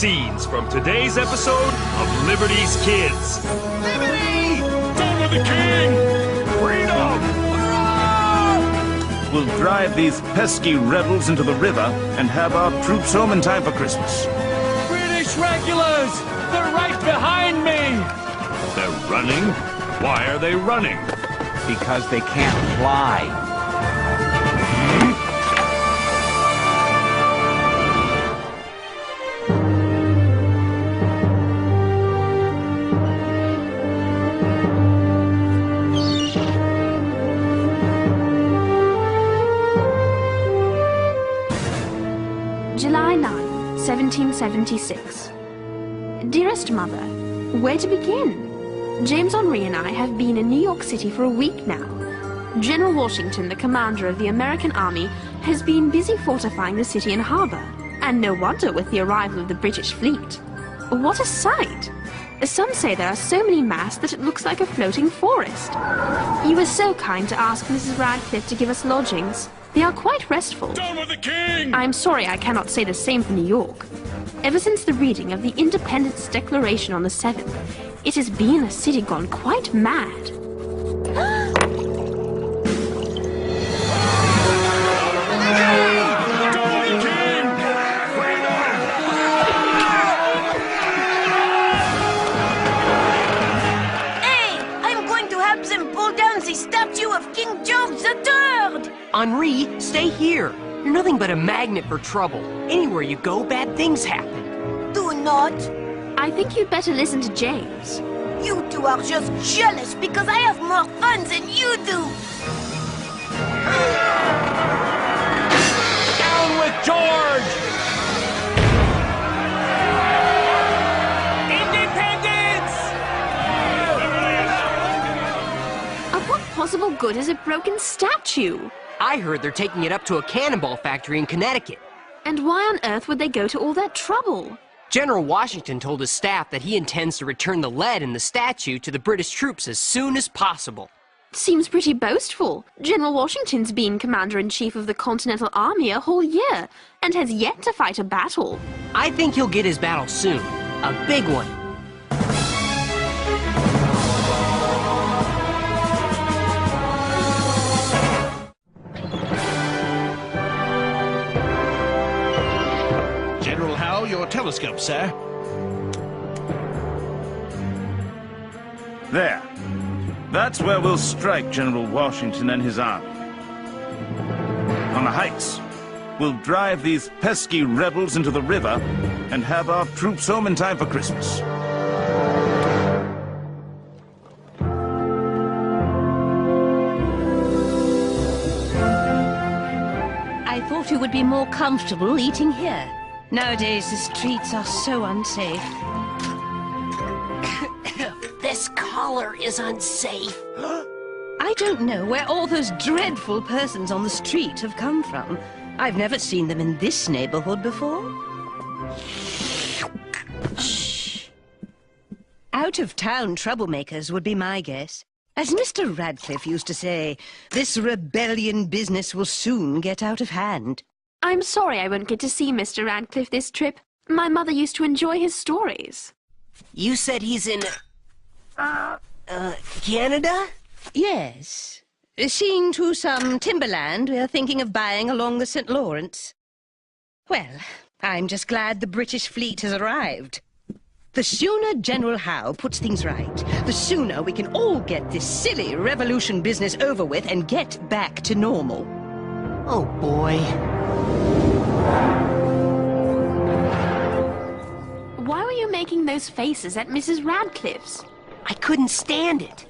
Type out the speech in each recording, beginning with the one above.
scenes from today's episode of Liberty's Kids. Liberty! Down with the king! Freedom! Hurrah! We'll drive these pesky rebels into the river and have our troops home in time for Christmas. British regulars! They're right behind me! They're running? Why are they running? Because they can't fly. July 9, 1776. Dearest Mother, where to begin? James Henri and I have been in New York City for a week now. General Washington, the commander of the American Army, has been busy fortifying the city and harbor, and no wonder with the arrival of the British fleet. What a sight! Some say there are so many masts that it looks like a floating forest. You were so kind to ask Mrs. Radcliffe to give us lodgings. They are quite restful. Down with the king! I'm sorry I cannot say the same for New York. Ever since the reading of the Independence Declaration on the 7th, it has been a city gone quite mad. King George III! Henri, stay here. You're nothing but a magnet for trouble. Anywhere you go, bad things happen. Do not. I think you'd better listen to James. You two are just jealous because I have more fun than you do. Down with George! Possible good is a broken statue? I heard they're taking it up to a cannonball factory in Connecticut. And why on earth would they go to all that trouble? General Washington told his staff that he intends to return the lead in the statue to the British troops as soon as possible. Seems pretty boastful. General Washington's been Commander-in-Chief of the Continental Army a whole year and has yet to fight a battle. I think he'll get his battle soon. A big one. Your telescope, sir. There. That's where we'll strike General Washington and his army. On the heights, we'll drive these pesky rebels into the river and have our troops home in time for Christmas. I thought you would be more comfortable eating here. Nowadays, the streets are so unsafe. This collar is unsafe. I don't know where all those dreadful persons on the street have come from. I've never seen them in this neighborhood before. Shh. Out-of-town troublemakers would be my guess. As Mr. Radcliffe used to say, this rebellion business will soon get out of hand. I'm sorry I won't get to see Mr. Radcliffe this trip. My mother used to enjoy his stories. You said he's in... Canada? Yes. Seeing to some timberland we're thinking of buying along the St. Lawrence. Well, I'm just glad the British fleet has arrived. The sooner General Howe puts things right, the sooner we can all get this silly revolution business over with and get back to normal. Oh, boy. Why were you making those faces at Mrs. Radcliffe's? I couldn't stand it.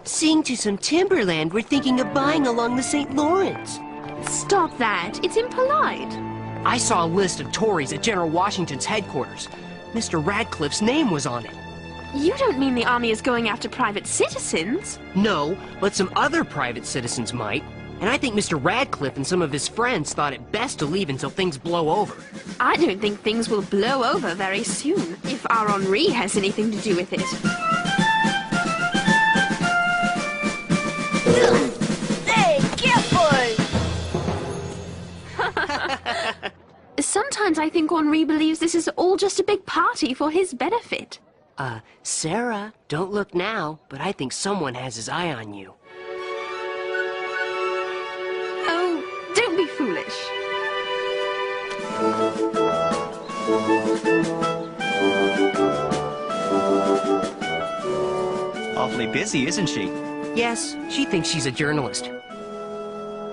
Seeing to some timberland we're thinking of buying along the St. Lawrence. Stop that. It's impolite. I saw a list of Tories at General Washington's headquarters. Mr. Radcliffe's name was on it. You don't mean the army is going after private citizens? No, but some other private citizens might. And I think Mr. Radcliffe and some of his friends thought it best to leave until things blow over. I don't think things will blow over very soon, if our Henri has anything to do with it. Hey, careful! Sometimes moment, I think Henri believes this is all just a big party for his benefit. Sarah, don't look now, but I think someone has his eye on you. Oh, don't be foolish. Awfully busy, isn't she? Yes, she thinks she's a journalist.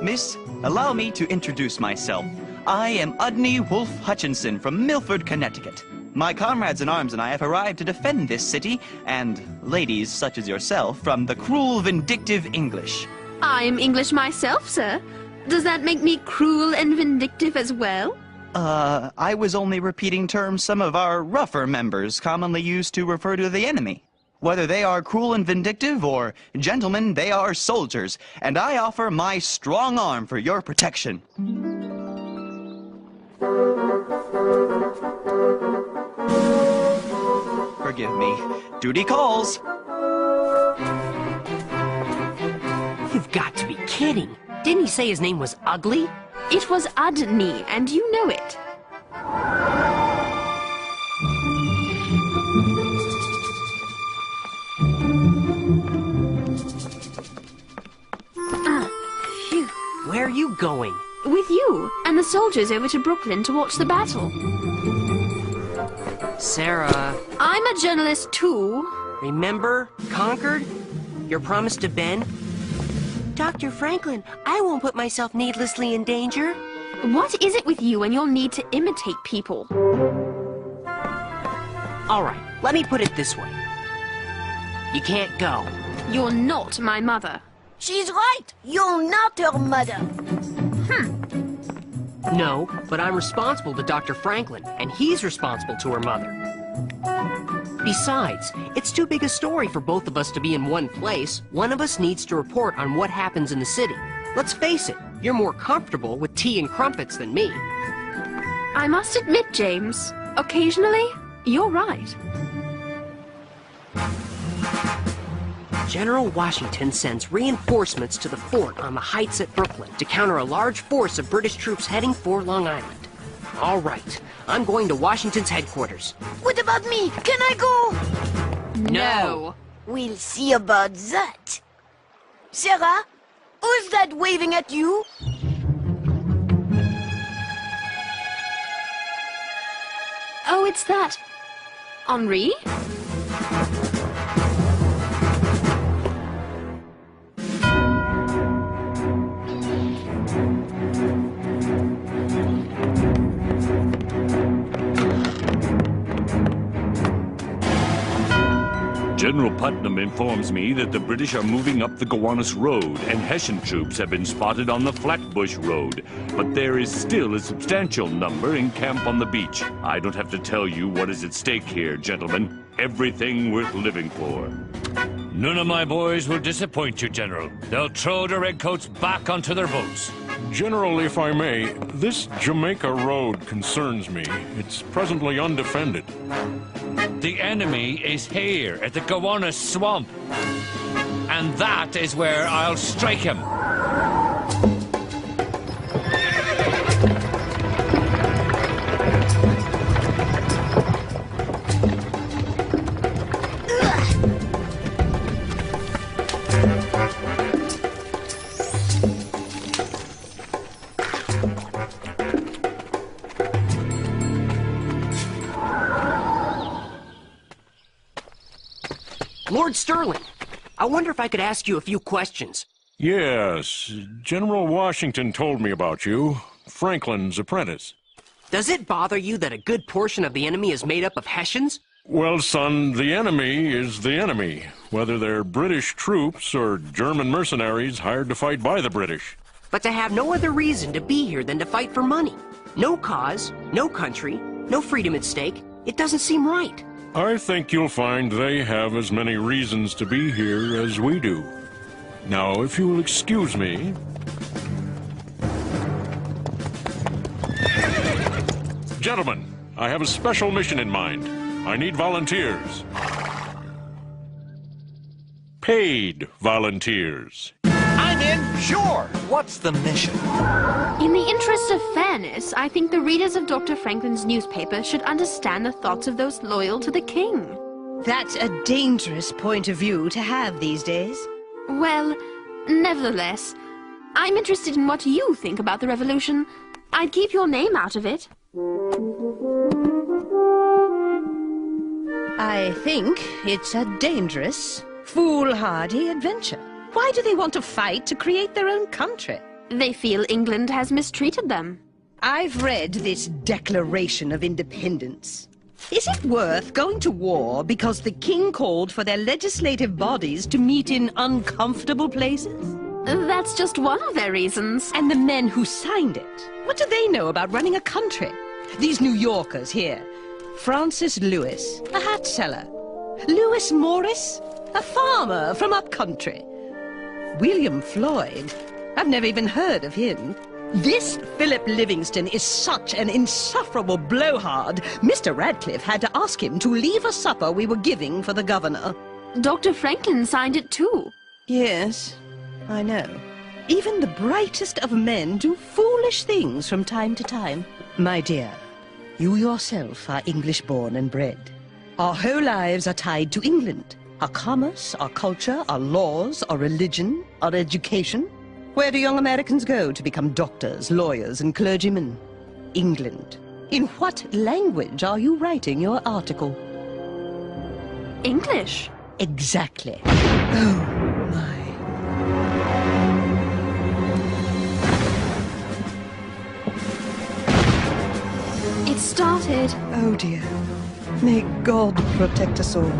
Miss, allow me to introduce myself. I am Udney Wolfe Hutchinson from Milford, Connecticut. My comrades in arms and I have arrived to defend this city, and ladies such as yourself, from the cruel, vindictive English. I am English myself, sir. Does that make me cruel and vindictive as well? I was only repeating terms some of our rougher members commonly use to refer to the enemy. Whether they are cruel and vindictive, or gentlemen, they are soldiers, and I offer my strong arm for your protection. Forgive me. Duty calls. You've got to be kidding. Didn't he say his name was Ugly? It was Udney, and you know it. Phew. Where are you going? With you and the soldiers over to Brooklyn to watch the battle. Sarah, I'm a journalist too. remember? Concord? Your promise to Ben? Dr. Franklin, I won't put myself needlessly in danger. What is it with you and your need to imitate people? All right, let me put it this way. You can't go. You're not my mother. She's right. You're not her mother. No, but I'm responsible to Dr. Franklin, and he's responsible to her mother. Besides, it's too big a story for both of us to be in one place. One of us needs to report on what happens in the city. Let's face it, you're more comfortable with tea and crumpets than me. I must admit, James, occasionally, you're right. General Washington sends reinforcements to the fort on the heights at Brooklyn to counter a large force of British troops heading for Long Island. All right, I'm going to Washington's headquarters. What about me? Can I go? No. We'll see about that. Sarah, who's that waving at you? Oh, it's that. Henri? General Putnam informs me that the British are moving up the Gowanus Road, and Hessian troops have been spotted on the Flatbush Road. But there is still a substantial number in camp on the beach. I don't have to tell you what is at stake here, gentlemen. Everything worth living for. None of my boys will disappoint you, General. They'll throw the redcoats back onto their boats. General, if I may, this Jamaica Road concerns me. It's presently undefended. The enemy is here at the Gowanus Swamp. And that is where I'll strike him. Lord Sterling, I wonder if I could ask you a few questions. Yes, General Washington told me about you. Franklin's apprentice. Does it bother you that a good portion of the enemy is made up of Hessians? Well, son, the enemy is the enemy, whether they're British troops or German mercenaries hired to fight by the British. But to have no other reason to be here than to fight for money. No cause, no country, no freedom at stake. It doesn't seem right. I think you'll find they have as many reasons to be here as we do. Now, if you will excuse me... Gentlemen, I have a special mission in mind. I need volunteers. Paid volunteers. I I'm in, sure. What's the mission? In the interest of fairness, I think the readers of Dr. Franklin's newspaper should understand the thoughts of those loyal to the king. That's a dangerous point of view to have these days. Well, nevertheless, I'm interested in what you think about the revolution. I'd keep your name out of it. I think it's a dangerous, foolhardy adventure. Why do they want to fight to create their own country? They feel England has mistreated them. I've read this Declaration of Independence. Is it worth going to war because the king called for their legislative bodies to meet in uncomfortable places? That's just one of their reasons. And the men who signed it, what do they know about running a country? These New Yorkers here. Francis Lewis, a hat seller. Lewis Morris, a farmer from up country. William Floyd, I've never even heard of him. This Philip Livingston is such an insufferable blowhard. Mr. Radcliffe had to ask him to leave a supper we were giving for the governor. Dr. Franklin signed it too. Yes, I know. Even the brightest of men do foolish things from time to time. My dear, you yourself are English-born and bred. Our whole lives are tied to England. Our commerce, our culture, our laws, our religion, our education. Where do young Americans go to become doctors, lawyers, and clergymen? England. In what language are you writing your article? English. Exactly. Oh, my. It started. Oh, dear. May God protect us all.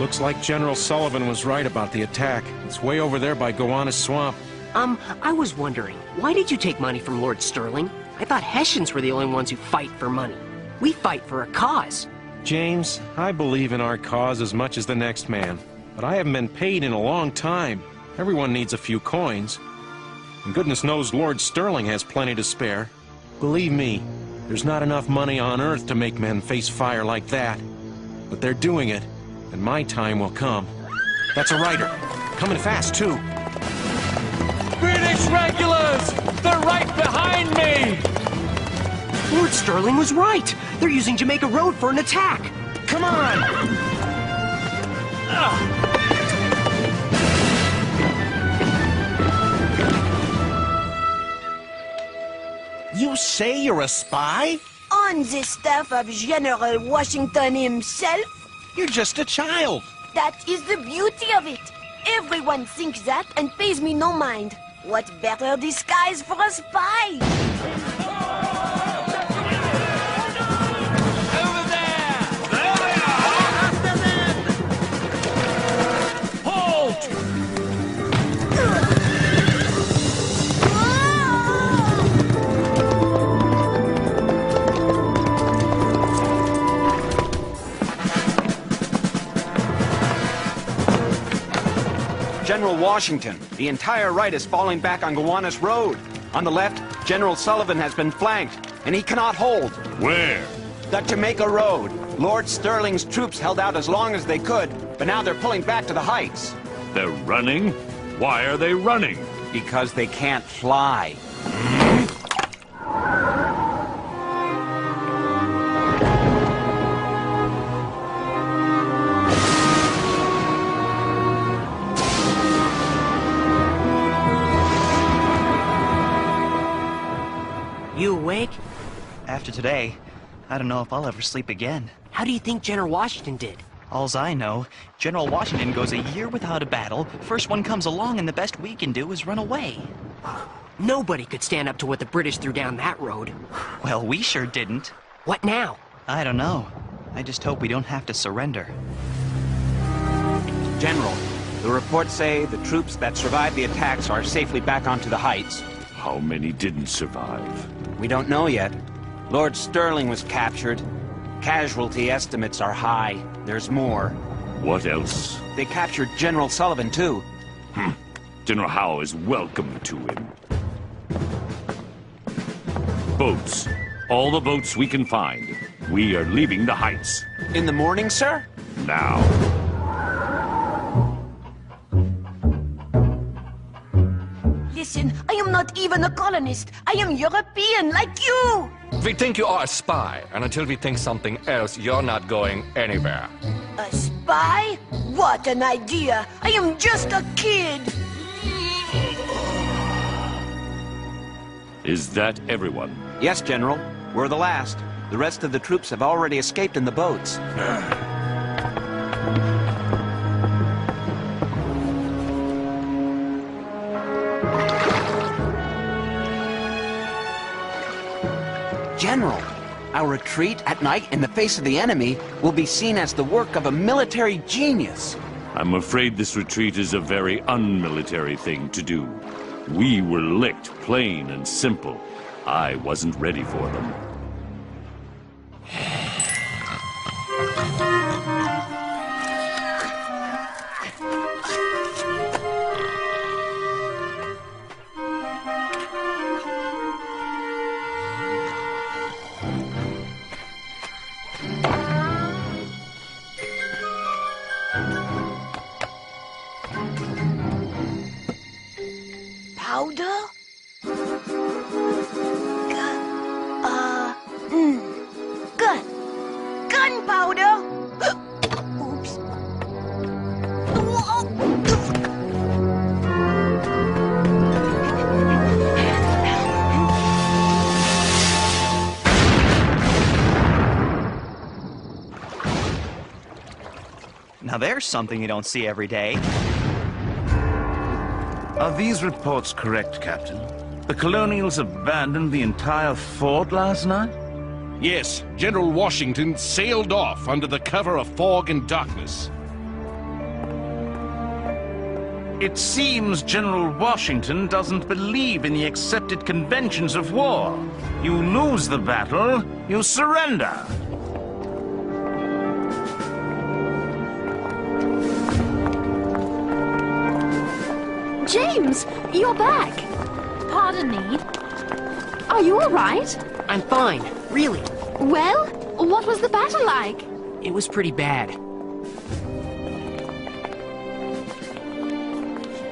Looks like General Sullivan was right about the attack. It's way over there by Gowanus Swamp. I was wondering, why did you take money from Lord Sterling? I thought Hessians were the only ones who fight for money. We fight for a cause. James, I believe in our cause as much as the next man. But I haven't been paid in a long time. Everyone needs a few coins. And goodness knows Lord Sterling has plenty to spare. Believe me, there's not enough money on Earth to make men face fire like that. But they're doing it, and my time will come. That's a rider. Coming fast, too. British regulars! They're right behind me! Lord Sterling was right. They're using Jamaica Road for an attack. Come on! You say you're a spy? On the staff of General Washington himself? You're just a child. That is the beauty of it. Everyone thinks that and pays me no mind. What better disguise for a spy? Over there! There they are! After them! Halt! General Washington, the entire right is falling back on Gowanus Road. On the left, General Sullivan has been flanked, and he cannot hold. Where? The Jamaica Road. Lord Sterling's troops held out as long as they could, but now they're pulling back to the heights. They're running? Why are they running? Because they can't fly. You awake? After today, I don't know if I'll ever sleep again. How do you think General Washington did? Alls I know, General Washington goes a year without a battle, first one comes along and the best we can do is run away. Nobody could stand up to what the British threw down that road. Well, we sure didn't. What now? I don't know. I just hope we don't have to surrender. General, the reports say the troops that survived the attacks are safely back onto the heights. How many didn't survive? We don't know yet. Lord Sterling was captured. Casualty estimates are high. There's more. What else? They captured General Sullivan, too. General Howe is welcome to him. Boats. All the boats we can find. We are leaving the heights. In the morning, sir? Now. Listen, I am not even a colonist. I am European, like you. We think you are a spy, and until we think something else, you're not going anywhere. A spy? What an idea. I am just a kid. Is that everyone? Yes, General. We're the last. The rest of the troops have already escaped in the boats. General, our retreat at night in the face of the enemy will be seen as the work of a military genius. I'm afraid this retreat is a very unmilitary thing to do. We were licked, plain and simple. I wasn't ready for them. Powder? Gun. Gunpowder? Oops. Now there's something you don't see every day. Are these reports correct, Captain? The Colonials abandoned the entire fort last night? Yes, General Washington sailed off under the cover of fog and darkness. It seems General Washington doesn't believe in the accepted conventions of war. You lose the battle, you surrender. James, you're back. Pardon me. Are you all right? I'm fine, really. Well, what was the battle like? It was pretty bad.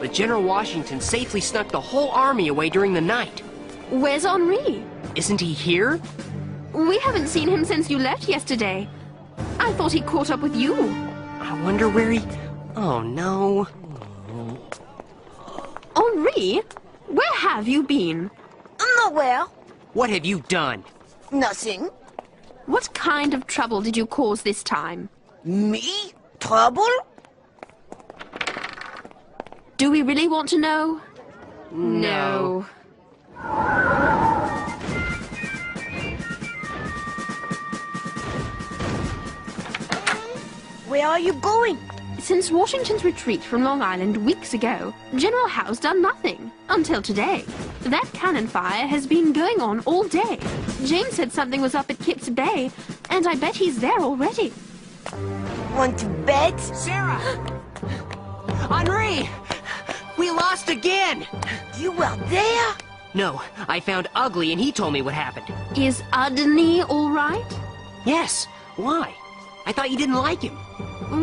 But General Washington safely snuck the whole army away during the night. Where's Henri? Isn't he here? We haven't seen him since you left yesterday. I thought he caught up with you. I wonder where he... Oh, no. Henri? Where have you been? Nowhere. What have you done? Nothing. What kind of trouble did you cause this time? Me? Trouble? Do we really want to know? No. Where are you going? Since Washington's retreat from Long Island weeks ago, General Howe's done nothing. Until today. That cannon fire has been going on all day. James said something was up at Kips Bay, and I bet he's there already. Want to bet? Sarah! Henri! We lost again! You were there? No, I found Ugly and he told me what happened. Is Udney all right? Yes. Why? I thought you didn't like him.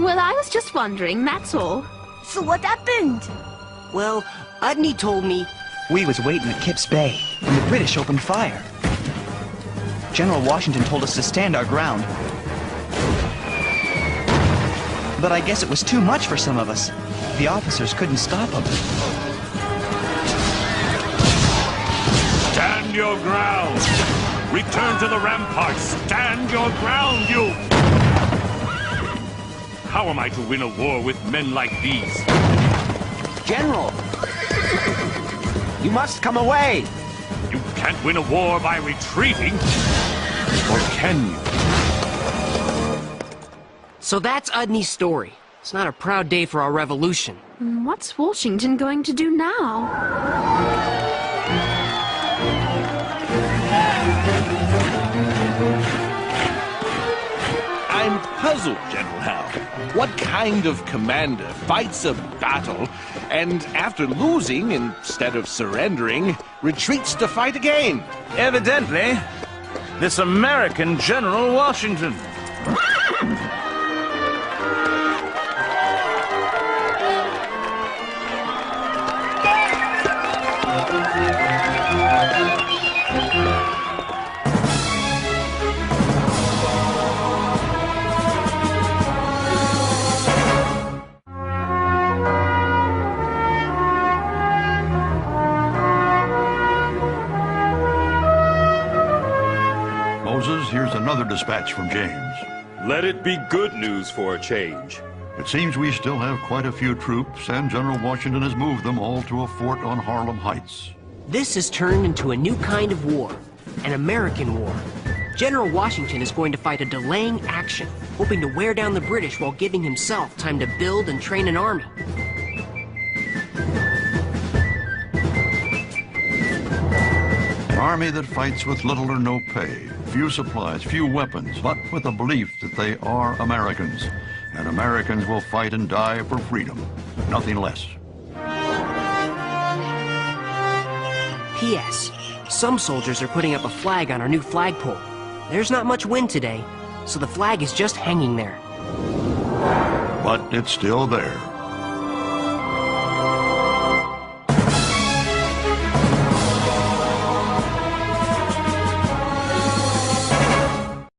Well, I was just wondering, that's all. So what happened? Well, Udney told me... We was waiting at Kips Bay, and the British opened fire. General Washington told us to stand our ground. But I guess it was too much for some of us. The officers couldn't stop them. Stand your ground! Return to the ramparts! Stand your ground, you! How am I to win a war with men like these? General! You must come away! You can't win a war by retreating! Or can you? So that's Udney's story. It's not a proud day for our revolution. What's Washington going to do now? I'm puzzled, General Howe. What kind of commander fights a battle and, after losing, instead of surrendering, retreats to fight again? Evidently, this American General Washington. Moses, here's another dispatch from James. Let it be good news for a change. It seems we still have quite a few troops, and General Washington has moved them all to a fort on Harlem Heights. This has turned into a new kind of war, an American war. General Washington is going to fight a delaying action, hoping to wear down the British while giving himself time to build and train an army. An army that fights with little or no pay, few supplies, few weapons, but with a belief that they are Americans, and Americans will fight and die for freedom, nothing less. P.S. Some soldiers are putting up a flag on our new flagpole. There's not much wind today, so the flag is just hanging there. But it's still there.